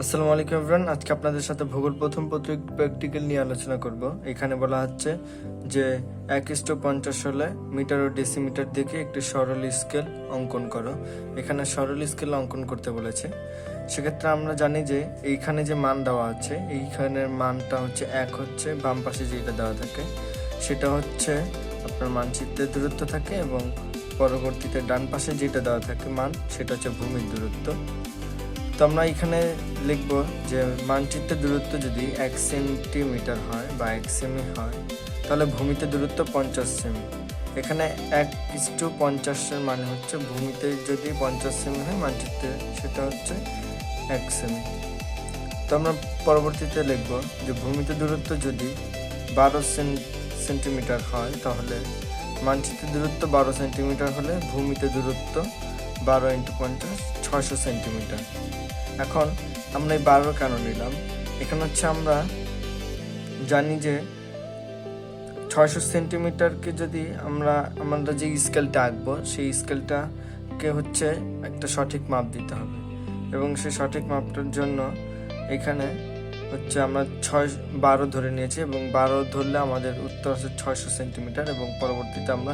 আসসালামু আলাইকুম এভরিওয়ান। আজকে আপনাদের সাথে ভূগোল প্রথম পত্রিক প্র্যাকটিক্যাল নিয়ে আলোচনা করব। এখানে বলা হচ্ছে যে 1:50 হলে মিটার ও ডেসিমিটার দেখে একটি সরল স্কেল অঙ্কন করো। এখানে সরল স্কেল অঙ্কন করতে বলেছে। সেক্ষেত্রে আমরা জানি যে এইখানে যে মান দেওয়া আছে, এইখানের মানটা হচ্ছে 1 হচ্ছে বাম পাশে যেটা দেওয়া থাকে সেটা হচ্ছে আপনার মানচিত্রের দূরত্ব থাকে, এবং পরবর্তীতে ডান পাশে যেটা দেওয়া থাকে মান সেটা হচ্ছে ভূমির দূরত্ব। তো আমরা এখানে লিখব যে মানচিত্রের দূরত্ব যদি 1 সেন্টিমিটার হয় বা 1 সেমি হয়, তাহলে ভূমিতে দূরত্ব 50 সেমি। এখানে 1:50 এর মানে হচ্ছে ভূমিতে যদি 50 সেমি হয়, মানচিত্রে সেটা হচ্ছে 1 সেমি। তো আমরা পরবর্তীতে লিখব যে ভূমিতে দূরত্ব যদি 12 সেন্টিমিটার হয়, তাহলে মানচিত্রের দূরত্ব 12 সেন্টিমিটার হলে ভূমিতে দূরত্ব 12 × 50 600 সেন্টিমিটার। এখন আমরা এই 12 কেন নিলাম? এখানে হচ্ছে আমরা জানি যে 600 সেন্টিমিটারকে যদি আমরা যে স্কেলটা আঁকবো সেই স্কেলটাকে হচ্ছে একটা সঠিক মাপ দিতে হবে, এবং সেই সঠিক মাপটার জন্য এখানে হচ্ছে আমরা 12 ধরে নিয়েছি, এবং 12 ধরলে আমাদের উত্তর আছে 600 সেন্টিমিটার, এবং পরবর্তীতে আমরা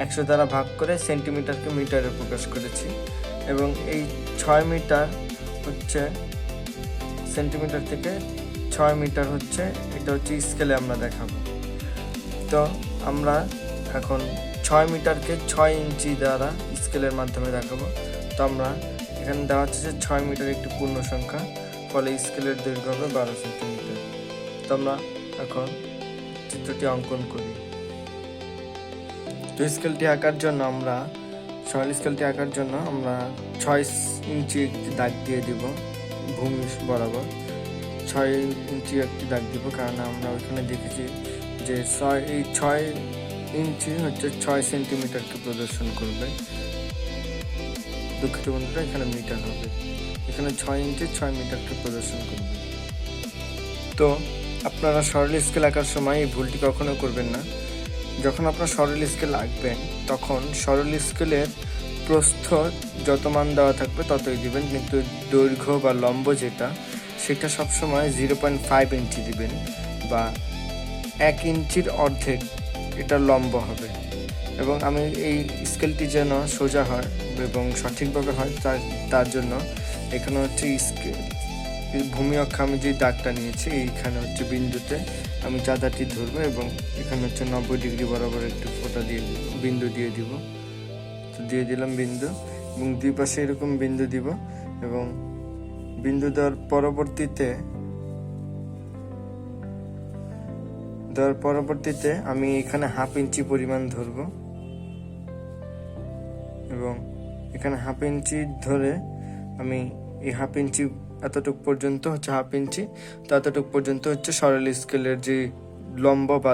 100 দ্বারা ভাগ করে সেন্টিমিটারকে মিটারে প্রকাশ করেছি। এবং এই 6 মিটার হচ্ছে সেন্টিমিটার থেকে 6 মিটার হচ্ছে, এটা হচ্ছে স্কেলে আমরা দেখাবো। তো আমরা এখন 6 মিটারকে 6 ইঞ্চি দ্বারা স্কেলের মাধ্যমে দেখাবো। তো আমরা এখানে দেওয়া হচ্ছে যে 6 মিটার একটি পূর্ণ সংখ্যা, ফলে স্কেলের দৈর্ঘ্য হবে 12 সেন্টিমিটার। তো আমরা এখন চিত্রটি অঙ্কন করি। তো স্কেলটি আঁকার জন্য আমরা সরল স্কেলটি আঁকার জন্য আমরা 6 ইঞ্চি একটি দাগ দিয়ে দিব ভূমি বরাবর। 6 ইঞ্চি একটি দাগ দিব, কারণ আমরা ওইখানে দেখেছি যে 6 ইঞ্চি হচ্ছে 6 সেন্টিমিটারকে প্রদর্শন করবে। দুঃখিত বন্ধুরা, এখানে মিটার হবে। এখানে 6 ইঞ্চি 6 মিটারকে প্রদর্শন করবে। তো আপনারা সরল স্কেল আঁকার সময় এই ভুলটি কখনো করবেন না। যখন আপনারা সরল স্কেল আঁকবেন, তখন সরল স্কেলের প্রস্থ যত মান দেওয়া থাকবে ততই দিবেন, কিন্তু দৈর্ঘ্য বা লম্ব যেটা সেটা সবসময় 0.5 ইঞ্চি দিবেন, বা 1 ইঞ্চির অর্ধেক এটা লম্ব হবে। এবং আমি এই স্কেলটি যেন সোজা হয় এবং সঠিকভাবে হয় তার জন্য এখানে হচ্ছে ভূমি অক্ষে আমি যে দাগটা নিয়েছি, এইখানে হচ্ছে বিন্দুতে আমি চাঁদাটি ধরবো, এবং এখানে হচ্ছে 90 ডিগ্রি বরাবর একটু ফোঁটা দিয়ে বিন্দু দিয়ে দিব। তো দিয়ে দিলাম বিন্দু, এবং দুই পাশে এরকম বিন্দু দিব, এবং বিন্দু দেওয়ার পরবর্তীতে আমি এখানে 1/2 ইঞ্চি পরিমাণ ধরব, এবং এখানে 1/2 ইঞ্চি ধরে আমি এই 1/2 ইঞ্চি এতটুক পর্যন্ত হচ্ছে 1/2 ইঞ্চি, তো এতটুক পর্যন্ত হচ্ছে সরল স্কেলের যে লম্ব বা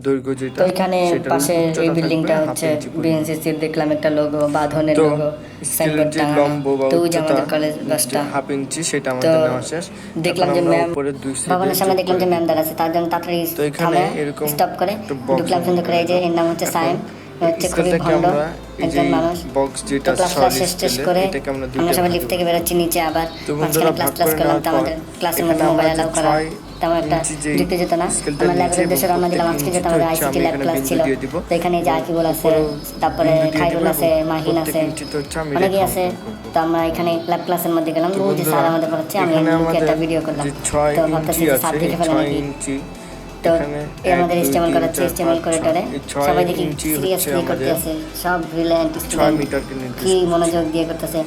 দৈর্ঘ্য যেটা। তো এখানে পাশে এই বিল্ডিংটা হচ্ছে বিএনসিসি দেখলাম একটা লোগো, বাঁধনের লোগো, সাইনবোর্ড টাঙানো। তো ওই যে আমাদের কলেজ বাসটা 1/2 ইঞ্চি, সেটা আমাদের নেওয়া শেষ। দেখলাম যে ম্যাম ভবনের সামনে দেখলাম যে ম্যাম দাঁড়াচ্ছে, তার জন্য তাড়াতাড়ি থামে স্টপ করে ঢুকলাম সুন্দর করে। এই যে এর নাম হচ্ছে সায়েম, হচ্ছে খুবই ভণ্ড একজন মানুষ। তো ক্লাস শেষ করে আমরা সবাই লিফট থেকে বেরোচ্ছি নিচে, আবার মাঝখানে ক্লাস করলাম। তো আমাদের ক্লাসের মধ্যে মোবাইল অ্যালাউ করা তেমন একটা ঢুকতে যেত না। আমরা ল্যাবের উদ্দেশ্যে রওনা দিলাম। আজকে যেহেতু আমাদের আইসিটি ল্যাব ক্লাস ছিল, তো এখানে যে আকিবুল আছে, তারপরে খাইরুল আছে, মাহিন আছে, অনেকেই আছে। তো আমরা এখানে ল্যাব ক্লাসের মধ্যে গেলাম। ওই যে স্যার আমাদের পড়াচ্ছে, আমি একটা ভিডিও করলাম। তো ভাবতেছি স্যার দেখে ফেলে নাকি। তো আমাদের ইস্তেমাল করাচ্ছে, ইস্তেমাল করিডোরে সবাই দেখি সিরিয়াসলি করতেছে, সব ব্রিলিয়ান্ট স্টুডেন্ট কি মনোযোগ দিয়ে করতেছে।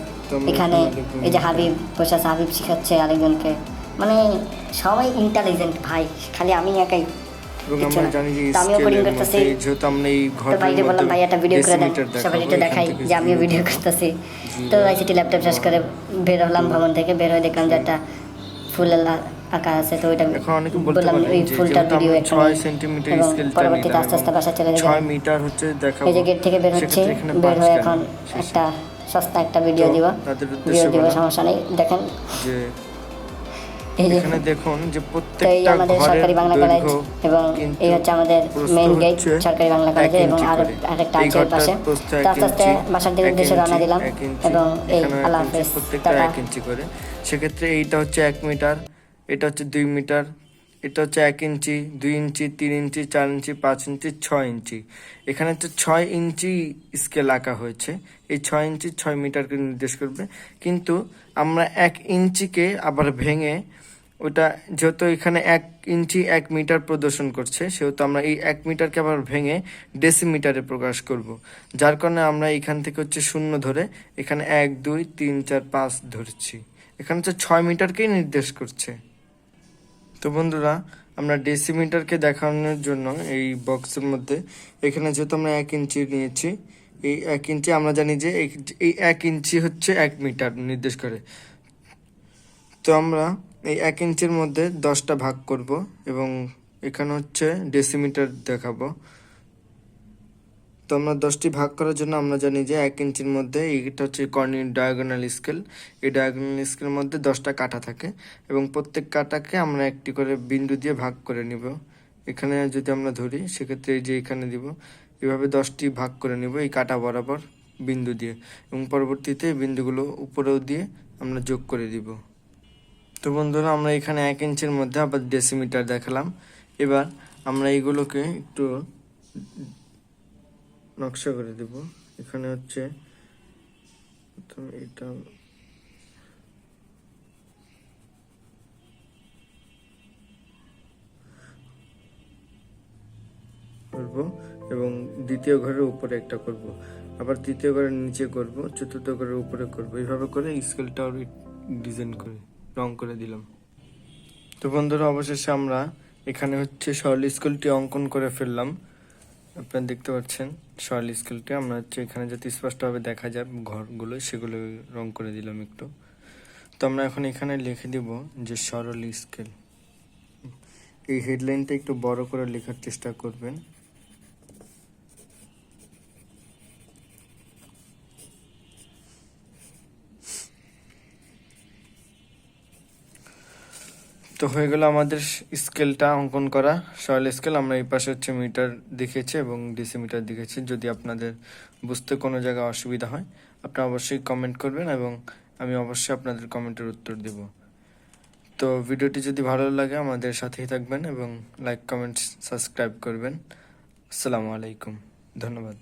এখানে এই যে হাবিব বসে আছে, হাবিব শিখাচ্ছে আরেকজনকে, মানে সবাই ইন্টেলিজেন্ট ভাই, খালি আমি একাই আমিও কোডিং করতেছি। তো ভাইকে বললাম ভাই একটা ভিডিও করে দেন, সবাই একটু দেখাই যে আমিও ভিডিও করতেছি। তো আইসিটি ল্যাপটপ শেষ করে বের হলাম ভবন থেকে। বের হয়ে দেখলাম যে একটা ফুল আঁকা আছে, তো ওইটা বললাম ওই ফুলটার ভিডিও এখানে, এবং পরবর্তীতে আস্তে আস্তে বাসা চলে গেলাম। এই যে গেট থেকে বের হচ্ছে, বের হয়ে এখন একটা সস্তা একটা ভিডিও দিব, সমস্যা নেই। দেখেন এখানে দেখুন যে তো এই প্রত্যেকটা আমাদের ঘরের সরকারি বাংলা কলেজ দৈর্ঘ্য এবং এই হচ্ছে আমাদের মেইন গেট হচ্ছে সরকারি বাংলা 1 কলেজে এবং ইঞ্চি আর করে। আরেকটা এই আছে এর ঘরটার পাশে। প্রস্থ তো 1 আস্তে আস্তে ইঞ্চি, বাসার দিকে 1 উদ্দেশ্যে রওনা ইঞ্চি, দিলাম 1 ইঞ্চি, এবং এই এখানেও 1 আল্লাহ ইঞ্চি, হাফেজ প্রত্যেকটা টাটা। 1 ইঞ্চি করে। সেক্ষেত্রে এইটা হচ্ছে 1 মিটার, এটা হচ্ছে 2 মিটার, এটা হচ্ছে 1 ইঞ্চি, 2 ইঞ্চি, 3 ইঞ্চি, 4 ইঞ্চি, 5 ইঞ্চি, 6 ইঞ্চি। এখানে হচ্ছে 6 ইঞ্চি স্কেল আঁকা হয়েছে। এই 6 ইঞ্চি 6 মিটারকে নির্দেশ করবে, কিন্তু আমরা 1 ইঞ্চিকে আবার ভেঙে ওটা, যেহেতু এখানে 1 ইঞ্চি 1 মিটার প্রদর্শন করছে, সেহেতু আমরা এই 1 মিটারকে আবার ভেঙে ডেসিমিটারে প্রকাশ করব। যার কারণে আমরা এখান থেকে হচ্ছে 0 ধরে এখানে 1 2 3 4 5 ধরছি। এখানে হচ্ছে 6 মিটারকেই নির্দেশ করছে। তো বন্ধুরা, আমরা ডেসিমিটারকে দেখানোর জন্য এই বক্সের মধ্যে এখানে যেহেতু আমরা 1 ইঞ্চি নিয়েছি, এই 1 ইঞ্চি আমরা জানি যে এই 1 ইঞ্চি হচ্ছে 1 মিটার নির্দেশ করে। তো আমরা এই 1 ইঞ্চির মধ্যে 10টা ভাগ করব এবং এখানে হচ্ছে ডেসিমিটার দেখাবো। তো আমরা 10টি ভাগ করার জন্য আমরা জানি যে 1 ইঞ্চির মধ্যে এইটা হচ্ছে ডায়াগোনাল স্কেল। এই ডায়াগোনাল স্কেলের মধ্যে 10টা কাটা থাকে এবং প্রত্যেক কাটাকে আমরা একটি করে বিন্দু দিয়ে ভাগ করে নিব। এখানে যদি আমরা ধরি, সেক্ষেত্রে এই যে এখানে দিব, এভাবে 10টি ভাগ করে নিব এই কাটা বরাবর বিন্দু দিয়ে, এবং পরবর্তীতে এই বিন্দুগুলো উপরেও দিয়ে আমরা যোগ করে দিব। তো বন্ধুরা, আমরা এখানে 1 ইঞ্চির মধ্যে আবার ডেসিমিটার দেখালাম। এবার আমরা এইগুলোকে একটু নকশা করে দেব। এখানে হচ্ছে এটা করব এবং দ্বিতীয় ঘরের উপরে একটা করব, আবার তৃতীয় ঘরের নিচে করব, চতুর্থ ঘরের উপরে করব। এইভাবে করে স্কেলটা ডিজাইন করে রং করে দিলাম। তো বন্ধুরা, অবশেষে আমরা এখানে হচ্ছে সরল স্কেলটি অঙ্কন করে ফেললাম। আপনারা দেখতে পাচ্ছেন সরল স্কেলটি আমরা হচ্ছে এখানে যাতে স্পষ্টভাবে দেখা যায় ঘরগুলো, সেগুলো রং করে দিলাম একটু। তো আমরা এখন এখানে লিখে দিব যে সরল স্কেল। এই হেডলাইনটা একটু বড় করে লেখার চেষ্টা করবেন। তো হয়ে গেল আমাদের স্কেলটা অঙ্কন করা, সরল স্কেল। আমরা এই পাশে হচ্ছে মিটার দেখেছি এবং ডেসিমিটার দেখেছি। যদি আপনাদের বুঝতে কোনো জায়গায় অসুবিধা হয়, আপনারা অবশ্যই কমেন্ট করবেন এবং আমি অবশ্যই আপনাদের কমেন্টের উত্তর দেব। তো ভিডিওটি যদি ভালো লাগে আমাদের সাথেই থাকবেন এবং লাইক, কমেন্ট, সাবস্ক্রাইব করবেন। আসসালামু আলাইকুম, ধন্যবাদ।